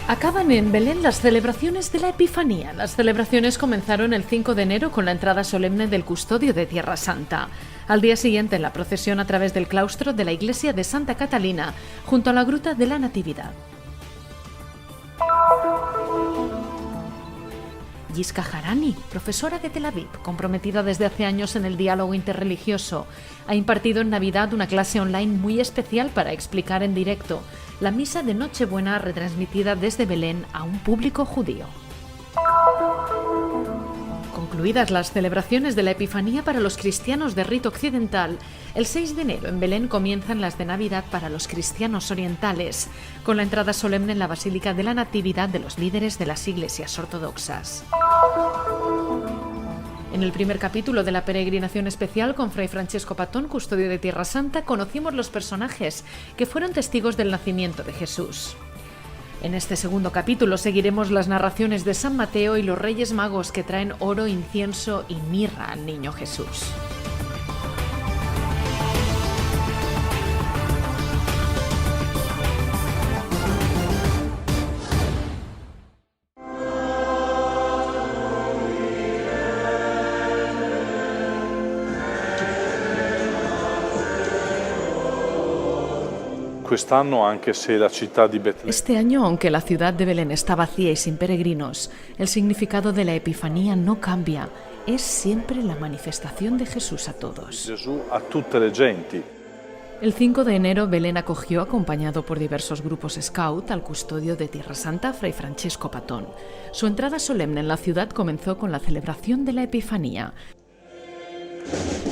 Acaban en Belén las celebraciones de la Epifanía. Las celebraciones comenzaron el 5 de enero con la entrada solemne del custodio de Tierra Santa. Al día siguiente, la procesión a través del claustro de la iglesia de Santa Catalina, junto a la gruta de la Natividad. Yisca Harani, profesora de Tel Aviv, comprometida desde hace años en el diálogo interreligioso, ha impartido en Navidad una clase online muy especial para explicar en directo la misa de Nochebuena retransmitida desde Belén a un público judío. Concluidas las celebraciones de la Epifanía para los cristianos de rito occidental, el 6 de enero en Belén comienzan las de Navidad para los cristianos orientales, con la entrada solemne en la Basílica de la Natividad de los líderes de las iglesias ortodoxas. En el primer capítulo de la peregrinación especial con Fray Francesco Patón, custodio de Tierra Santa, conocimos los personajes que fueron testigos del nacimiento de Jesús. En este segundo capítulo seguiremos las narraciones de San Mateo y los Reyes Magos que traen oro, incienso y mirra al niño Jesús. Este año, aunque la ciudad de Belén está vacía y sin peregrinos, el significado de la Epifanía no cambia. Es siempre la manifestación de Jesús a todos. El 5 de enero, Belén acogió, acompañado por diversos grupos scout, al custodio de Tierra Santa, Fray Francesco Patón. Su entrada solemne en la ciudad comenzó con la celebración de la Epifanía.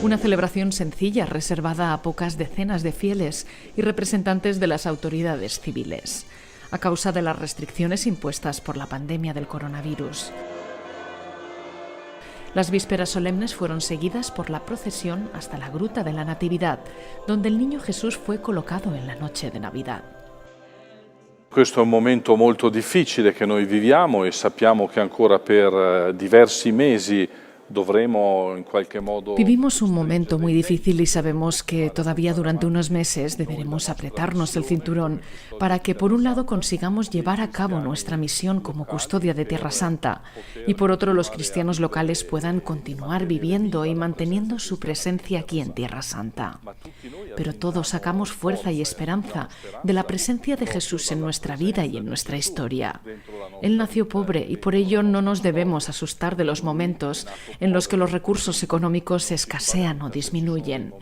Una celebración sencilla, reservada a pocas decenas de fieles y representantes de las autoridades civiles, a causa de las restricciones impuestas por la pandemia del coronavirus. Las vísperas solemnes fueron seguidas por la procesión hasta la gruta de la Natividad, donde el niño Jesús fue colocado en la noche de Navidad. Questo è un momento molto difficile che noi viviamo e sappiamo che ancora per diversi mesi Vivimos un momento muy difícil y sabemos que todavía durante unos meses deberemos apretarnos el cinturón para que, por un lado, consigamos llevar a cabo nuestra misión como custodia de Tierra Santa y, por otro, los cristianos locales puedan continuar viviendo y manteniendo su presencia aquí en Tierra Santa. Pero todos sacamos fuerza y esperanza de la presencia de Jesús en nuestra vida y en nuestra historia. Él nació pobre y por ello no nos debemos asustar de los momentos en los que los recursos económicos escasean o disminuyen.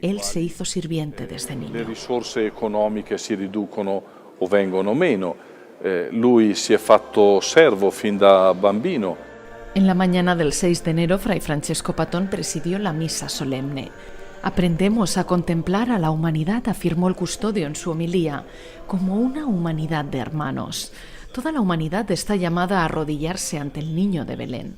Él se hizo sirviente desde niño. Le risorse economiche si riducono o vengono meno. Lui si è fatto servo fin da bambino. En la mañana del 6 de enero, Fray Francesco Patón presidió la misa solemne. Aprendemos a contemplar a la humanidad, afirmó el custodio en su homilía, como una humanidad de hermanos. Toda la humanidad está llamada a arrodillarse ante el niño de Belén.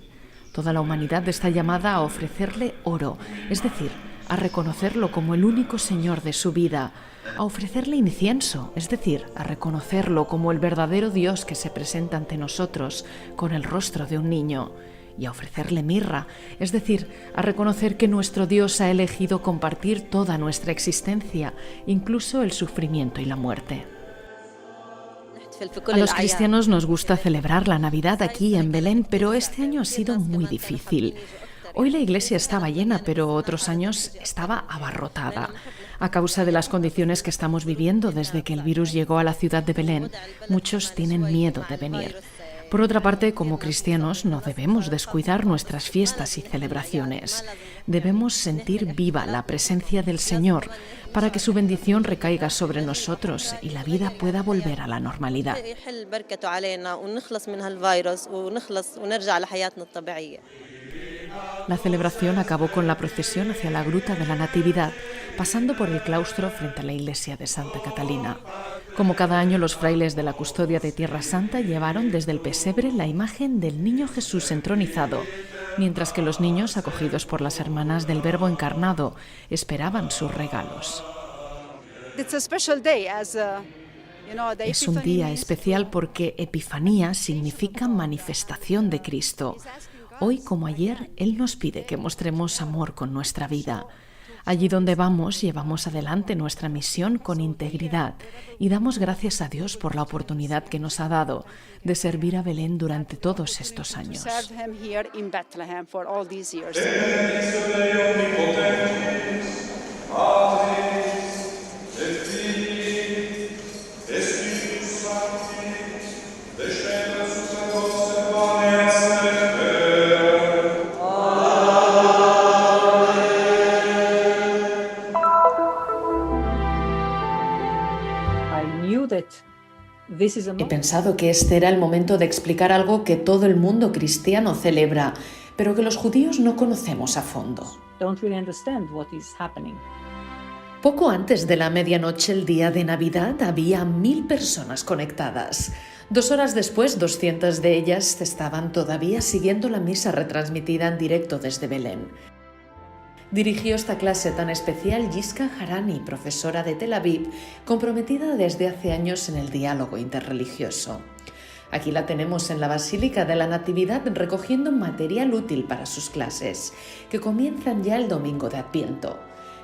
Toda la humanidad está llamada a ofrecerle oro, es decir, a reconocerlo como el único Señor de su vida, a ofrecerle incienso, es decir, a reconocerlo como el verdadero Dios que se presenta ante nosotros con el rostro de un niño, y a ofrecerle mirra, es decir, a reconocer que nuestro Dios ha elegido compartir toda nuestra existencia, incluso el sufrimiento y la muerte. A los cristianos nos gusta celebrar la Navidad aquí en Belén, pero este año ha sido muy difícil. Hoy la iglesia estaba llena, pero otros años estaba abarrotada. A causa de las condiciones que estamos viviendo desde que el virus llegó a la ciudad de Belén, muchos tienen miedo de venir. Por otra parte, como cristianos, no debemos descuidar nuestras fiestas y celebraciones. Debemos sentir viva la presencia del Señor para que su bendición recaiga sobre nosotros y la vida pueda volver a la normalidad. La celebración acabó con la procesión hacia la gruta de la Natividad, pasando por el claustro frente a la iglesia de Santa Catalina. Como cada año, los frailes de la custodia de Tierra Santa llevaron desde el pesebre la imagen del niño Jesús entronizado, mientras que los niños, acogidos por las hermanas del Verbo encarnado, esperaban sus regalos. Es un día especial porque Epifanía significa manifestación de Cristo. Hoy como ayer, Él nos pide que mostremos amor con nuestra vida. Allí donde vamos, llevamos adelante nuestra misión con integridad y damos gracias a Dios por la oportunidad que nos ha dado de servir a Belén durante todos estos años. He pensado que este era el momento de explicar algo que todo el mundo cristiano celebra, pero que los judíos no conocemos a fondo. Poco antes de la medianoche, el día de Navidad, había 1000 personas conectadas. 2 horas después, 200 de ellas estaban todavía siguiendo la misa retransmitida en directo desde Belén. Dirigió esta clase tan especial Yiska Harani, profesora de Tel Aviv, comprometida desde hace años en el diálogo interreligioso. Aquí la tenemos en la Basílica de la Natividad recogiendo material útil para sus clases, que comienzan ya el domingo de Adviento.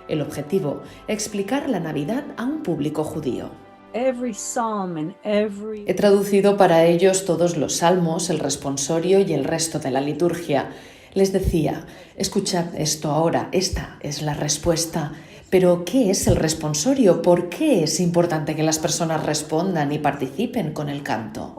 El objetivo, explicar la Navidad a un público judío. He traducido para ellos todos los salmos, el responsorio y el resto de la liturgia. Les decía, escuchad esto ahora, esta es la respuesta. Pero, ¿qué es el responsorio? ¿Por qué es importante que las personas respondan y participen con el canto?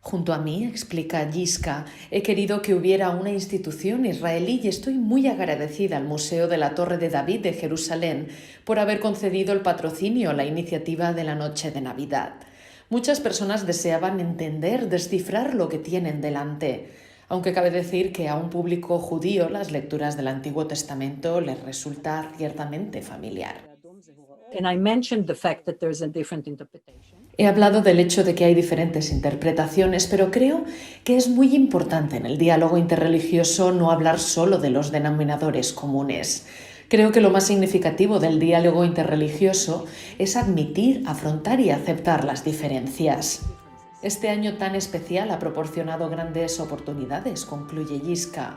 Junto a mí, explica Yiska, he querido que hubiera una institución israelí y estoy muy agradecida al Museo de la Torre de David de Jerusalén por haber concedido el patrocinio a la iniciativa de la Noche de Navidad. Muchas personas deseaban entender, descifrar lo que tienen delante, aunque cabe decir que a un público judío las lecturas del Antiguo Testamento les resulta ciertamente familiar. He hablado del hecho de que hay diferentes interpretaciones, pero creo que es muy importante en el diálogo interreligioso no hablar solo de los denominadores comunes. Creo que lo más significativo del diálogo interreligioso es admitir, afrontar y aceptar las diferencias. Este año tan especial ha proporcionado grandes oportunidades, concluye Yiska.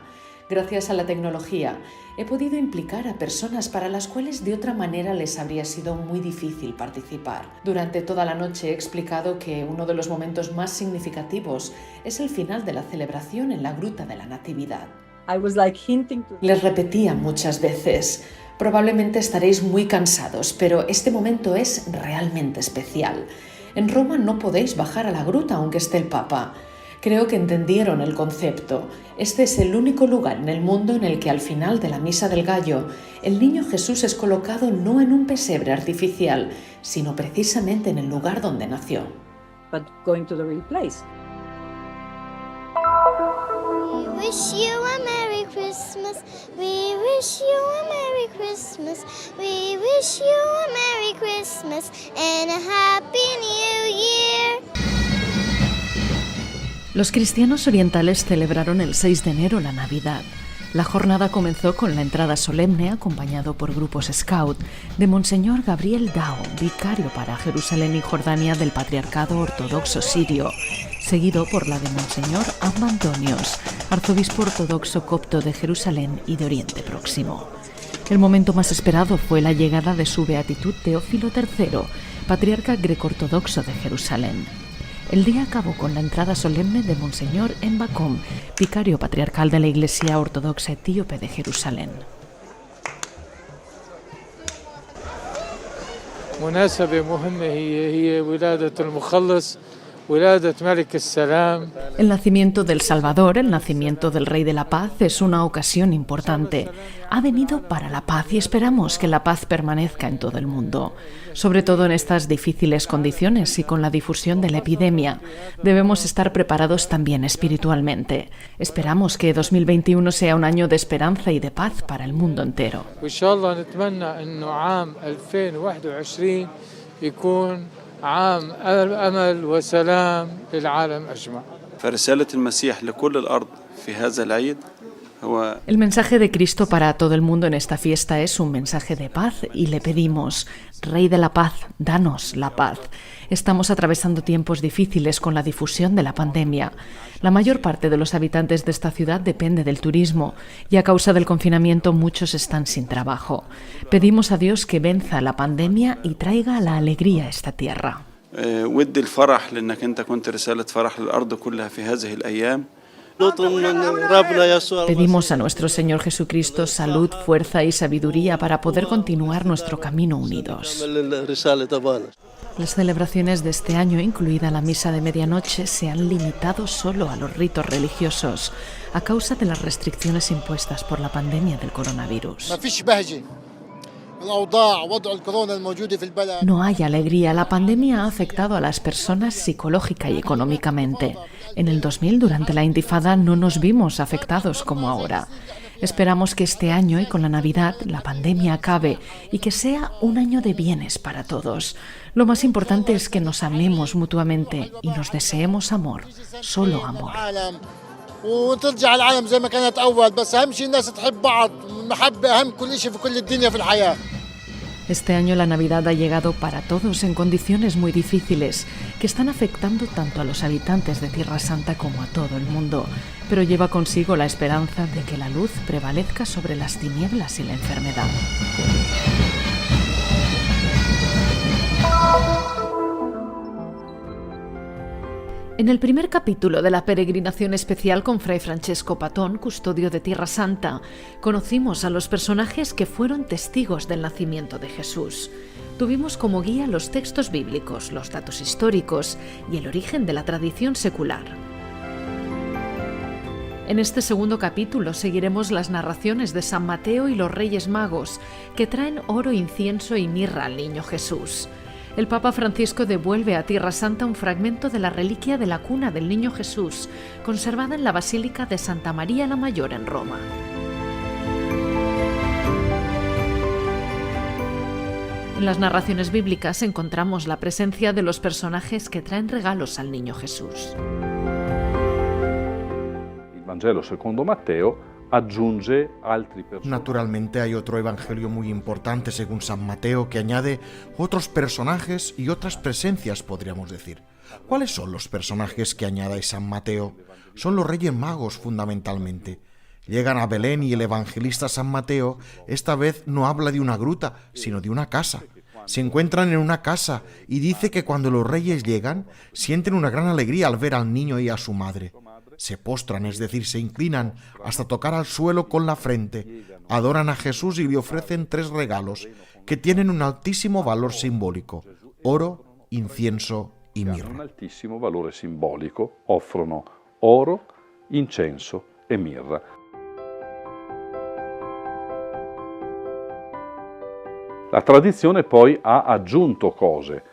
Gracias a la tecnología, he podido implicar a personas para las cuales de otra manera les habría sido muy difícil participar. Durante toda la noche he explicado que uno de los momentos más significativos es el final de la celebración en la Gruta de la Natividad. Les repetía muchas veces, probablemente estaréis muy cansados, pero este momento es realmente especial. En Roma no podéis bajar a la gruta aunque esté el Papa. Creo que entendieron el concepto. Este es el único lugar en el mundo en el que al final de la Misa del Gallo, el niño Jesús es colocado no en un pesebre artificial, sino precisamente en el lugar donde nació. We wish you a Merry Christmas. We wish you a Merry Christmas. We wish you a Merry Christmas and a Happy New Year. Los cristianos orientales celebraron el 6 de enero la Navidad. La jornada comenzó con la entrada solemne, acompañado por grupos scout, de Monseñor Gabriel Dao, vicario para Jerusalén y Jordania del Patriarcado Ortodoxo Sirio, seguido por la de Monseñor Amba Antonios, arzobispo ortodoxo copto de Jerusalén y de Oriente Próximo. El momento más esperado fue la llegada de su beatitud Teófilo III, patriarca greco-ortodoxo de Jerusalén. El día acabó con la entrada solemne de Monseñor Embacom, vicario patriarcal de la Iglesia Ortodoxa Etíope de Jerusalén. El nacimiento del Salvador, el nacimiento del Rey de la Paz, es una ocasión importante. Ha venido para la paz y esperamos que la paz permanezca en todo el mundo. Sobre todo en estas difíciles condiciones y con la difusión de la epidemia, debemos estar preparados también espiritualmente. Esperamos que 2021 sea un año de esperanza y de paz para el mundo entero. عام أمل وسلام للعالم أجمع. فرسالة المسيح لكل الأرض في هذا العيد El mensaje de Cristo para todo el mundo en esta fiesta es un mensaje de paz y le pedimos, Rey de la Paz, danos la paz. Estamos atravesando tiempos difíciles con la difusión de la pandemia. La mayor parte de los habitantes de esta ciudad depende del turismo y a causa del confinamiento muchos están sin trabajo. Pedimos a Dios que venza la pandemia y traiga la alegría a esta tierra. Pedimos a nuestro Señor Jesucristo salud, fuerza y sabiduría para poder continuar nuestro camino unidos. Las celebraciones de este año, incluida la misa de medianoche, se han limitado solo a los ritos religiosos a causa de las restricciones impuestas por la pandemia del coronavirus. No hay alegría. La pandemia ha afectado a las personas psicológica y económicamente. En el 2000, durante la Intifada, no nos vimos afectados como ahora. Esperamos que este año y con la Navidad la pandemia acabe y que sea un año de bienes para todos. Lo más importante es que nos amemos mutuamente y nos deseemos amor, solo amor. وترجع العالم زي ما كانت أول بس أهم شيء الناس تحب بعض المحبة أهم كل شيء في كل الدنيا في الحياة. Este año la Navidad ha llegado para todos en condiciones muy difíciles que están afectando tanto a los habitantes de Tierra Santa como a todo el mundo, pero lleva consigo la esperanza de que la luz prevalezca sobre las tinieblas y la enfermedad. En el primer capítulo de la peregrinación especial con Fray Francesco Patón, custodio de Tierra Santa, conocimos a los personajes que fueron testigos del nacimiento de Jesús. Tuvimos como guía los textos bíblicos, los datos históricos y el origen de la tradición secular. En este segundo capítulo seguiremos las narraciones de San Mateo y los Reyes Magos, que traen oro, incienso y mirra al niño Jesús. El Papa Francisco devuelve a Tierra Santa un fragmento de la reliquia de la cuna del Niño Jesús, conservada en la Basílica de Santa María la Mayor en Roma. En las narraciones bíblicas encontramos la presencia de los personajes que traen regalos al Niño Jesús. El Vangelo secondo Matteo aggiunge altri personajes. Naturalmente hay otro evangelio muy importante según San Mateo que añade otros personajes y otras presencias, podríamos decir. ¿Cuáles son los personajes que añade San Mateo? Son los Reyes Magos fundamentalmente. Llegan a Belén y el evangelista San Mateo esta vez no habla de una gruta, sino de una casa. Se encuentran en una casa y dice que cuando los reyes llegan sienten una gran alegría al ver al niño y a su madre. Se postran, es decir, se inclinan hasta tocar al suelo con la frente, adoran a Jesús y le ofrecen 3 regalos que tienen un altísimo valor simbólico: oro, incienso y mirra. Un altísimo valore simbolico, offrono oro, incenso e mirra. La tradizione poi ha aggiunto cose,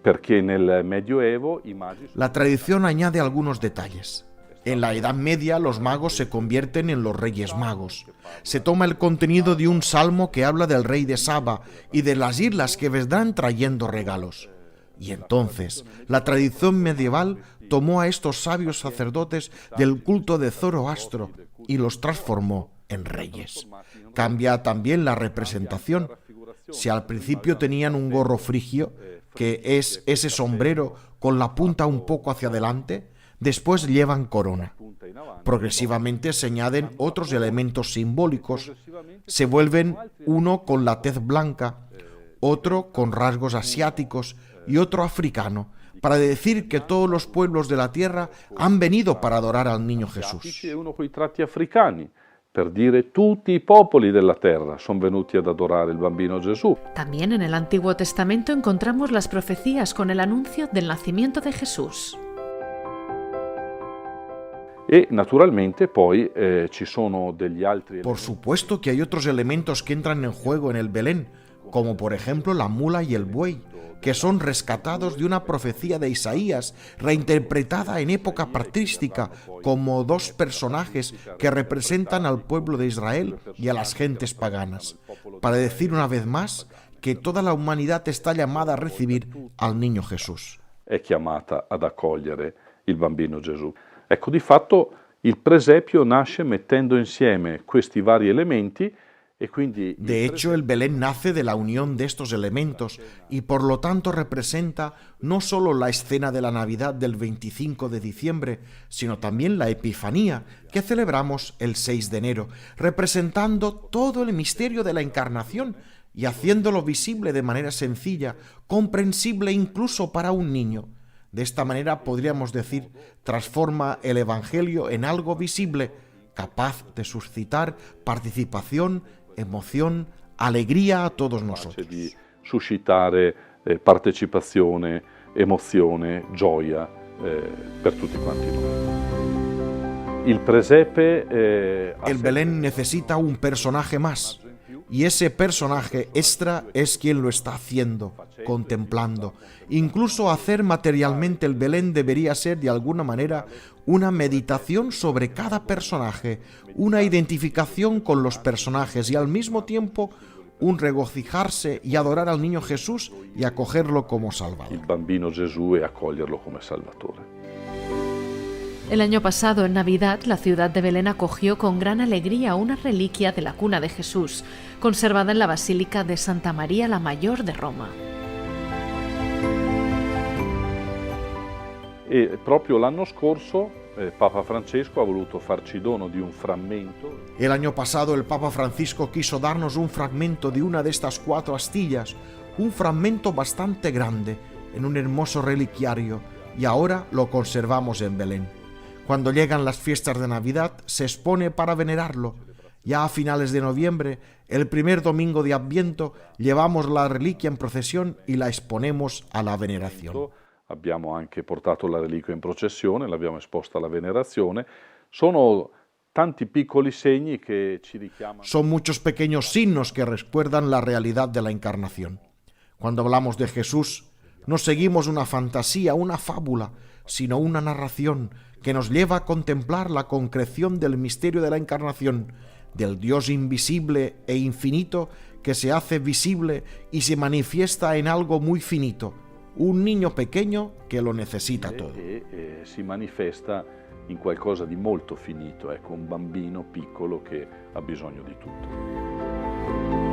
perché nel Medioevo i magi... La tradición añade algunos detalles. En la Edad Media los magos se convierten en los Reyes Magos. Se toma el contenido de un salmo que habla del rey de Saba y de las islas que vendrán trayendo regalos. Y entonces la tradición medieval tomó a estos sabios sacerdotes del culto de Zoroastro y los transformó en reyes. Cambia también la representación. Si al principio tenían un gorro frigio, que es ese sombrero con la punta un poco hacia adelante, después llevan corona. Progresivamente se añaden otros elementos simbólicos. Se vuelven uno con la tez blanca, otro con rasgos asiáticos y otro africano, para decir que todos los pueblos de la tierra han venido para adorar al niño Jesús. Uno con i tratti africani, per dire tutti i popoli della terra sono venuti ad adorare il bambino Gesù. También en el Antiguo Testamento encontramos las profecías con el anuncio del nacimiento de Jesús. E naturalmente poi ci sono degli altri... Por supuesto que hay otros elementos que entran en juego en el Belén, como por ejemplo la mula y el buey, que son rescatados de una profecía de Isaías, reinterpretada en época patrística como 2 personajes que representan al pueblo de Israel y a las gentes paganas, para decir una vez más que toda la humanidad está llamada a recibir al niño Jesús. È chiamata ad accogliere il bambino Gesù. Ecco, di fatto Il presepio nasce mettendo insieme questi vari elementi e quindi... De hecho, el Belén nace de la unión de estos elementos y por lo tanto representa no solo la escena de la Navidad del 25 de diciembre, sino también la Epifanía que celebramos el 6 de enero, representando todo el misterio de la Encarnación y haciéndolo visible de manera sencilla, comprensible incluso para un niño. De esta manera podríamos decir, transforma el Evangelio en algo visible, capaz de suscitar participación, emoción, alegría a todos nosotros. Di suscitare partecipazione, emozione, gioia per tutti quanti noi. Il presepe El Belén necesita un personaje más, y ese personaje extra es quien lo está haciendo, contemplando. Incluso hacer materialmente el Belén debería ser de alguna manera una meditación sobre cada personaje, una identificación con los personajes y al mismo tiempo un regocijarse y adorar al niño Jesús y acogerlo como Salvador. il bambino Gesù e accoglierlo come Salvatore. El año pasado, en Navidad, la ciudad de Belén acogió con gran alegría una reliquia de la cuna de Jesús, conservada en la Basílica de Santa María la Mayor de Roma. E proprio l'anno scorso Papa Francesco ha voluto farci dono di un frammento. El año pasado el Papa Francisco quiso darnos un fragmento de una de estas 4 astillas, un fragmento bastante grande, en un hermoso reliquiario, y ahora lo conservamos en Belén. Cuando llegan las fiestas de Navidad, se expone para venerarlo. Ya a finales de noviembre, el primer domingo de Adviento, llevamos la reliquia en procesión y la exponemos a la veneración. Abbiamo anche portato la reliquia in processione, l'abbiamo esposta alla venerazione. Sono tanti piccoli segni che ci richiamano. Son muchos pequeños signos que recuerdan la realidad de la encarnación. Cuando hablamos de Jesús, no seguimos una fantasía, una fábula, sino una narración que nos lleva a contemplar la concreción del misterio de la encarnación, del Dios invisible e infinito que se hace visible y se manifiesta en algo muy finito, un niño pequeño che lo necessita todo. E si manifesta in qualcosa di molto finito, ecco, un bambino piccolo che ha bisogno di tutto.